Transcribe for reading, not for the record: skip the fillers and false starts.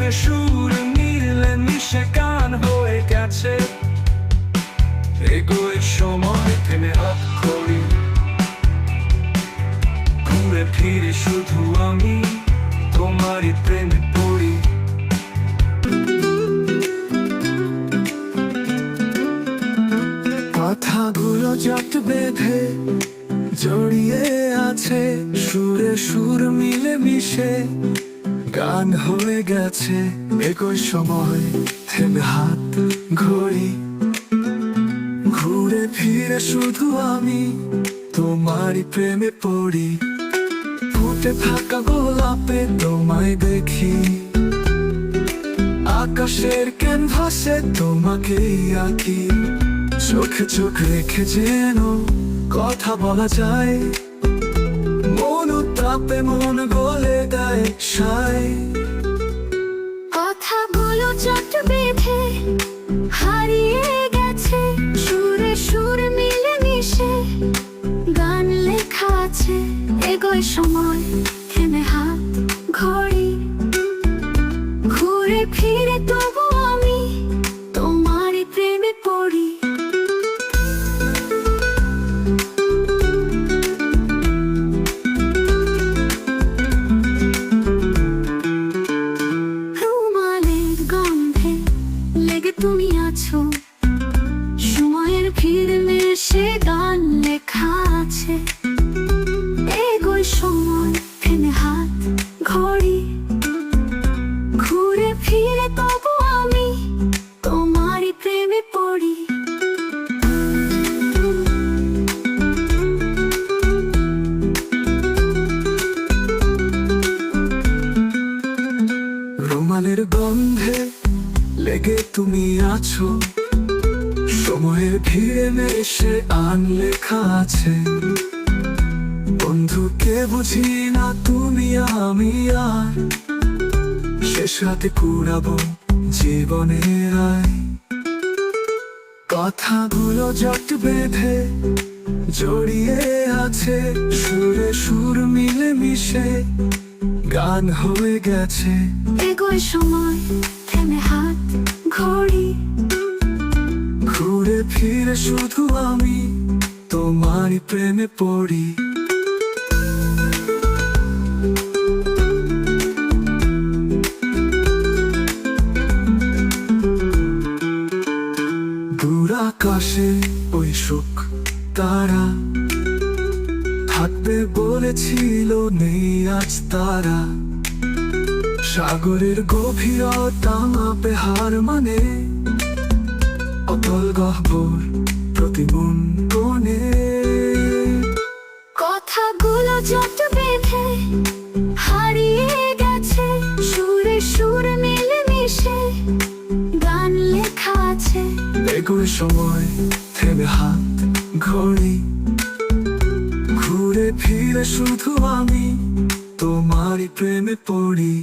সুরে সুর মিলে মিশে গান হয়ে গেছে। এগোয় সময় থেমে হাত করি, ঘুরে ফিরে শুধু আমি তোমারই প্রেমে পড়ি। কথাগুলো জট বেঁধে জড়িয়ে আছে, সুরে সুর মিলে মিশে গান হয়ে গেছে। একই সময় থেমে হাত ঘড়ি, ঘুরে ফিরে শুধু আমি তোমারই প্রেমে পড়ি। ফুটে থাকা গোলাপে তোমায় দেখি, আকাশের ক্যানভাসে তোমাকেই আঁকি। চোখে চোখ রেখে যেন কথা বলা যায়, মন উত্তাপে মন গলে দেয় সায়। কথাগুলো জট বেঁধে হারিয়ে গেছে, সুরে সুর মিলে মিশে গান লেখা আছে। এগোয় সময় থেমে হাত ঘড়ি, ঘুরে ফিরে তবু আমি তোমারই প্রেমে পড়ি। রুমালের গন্ধে লেগে তুমি আছো, সময়ের ভিড়ে মিশে গান লেখা আছে। এগোয় সময় থেমে হাত ঘড়ি, ঘুরে ফিরে তবু আমি তোমারই প্রেমে পড়ি। রুমালের গন্ধে লেগে তুমি আছো, সময়ের ভিড়ে মিশে গান লেখা আছে। বন্ধুকে বুঝি না তুমি আমি আর, শেষ রাতে কুড়াবো জীবনের আয়। কথাগুলো জট বেঁধে জড়িয়ে আছে, সুরে সুর মিলে মিশে গান হয়ে গেছে। এগোয় সময় থেমে হাত ঘড়ি, ঘুরে ফিরে শুধু আমি তোমারই প্রেমে পড়ি। দূর আকাশে ওই সুখ তারা থাকবে বলেছিল, নেই আজ তারা। সাগরের গভীরতা মাপে হার মানে, অতল গহ্বর প্রতি মন কোণে। কথাগুলো জট বেঁধে হারিয়ে গেছে, সুরে সুর মিলে মিশে গান লেখা আছে। এগোয় সময় থেমে হাত ঘড়ি, ঘুরে ফিরে শুধু আমি তোমারই প্রেমে পড়ি।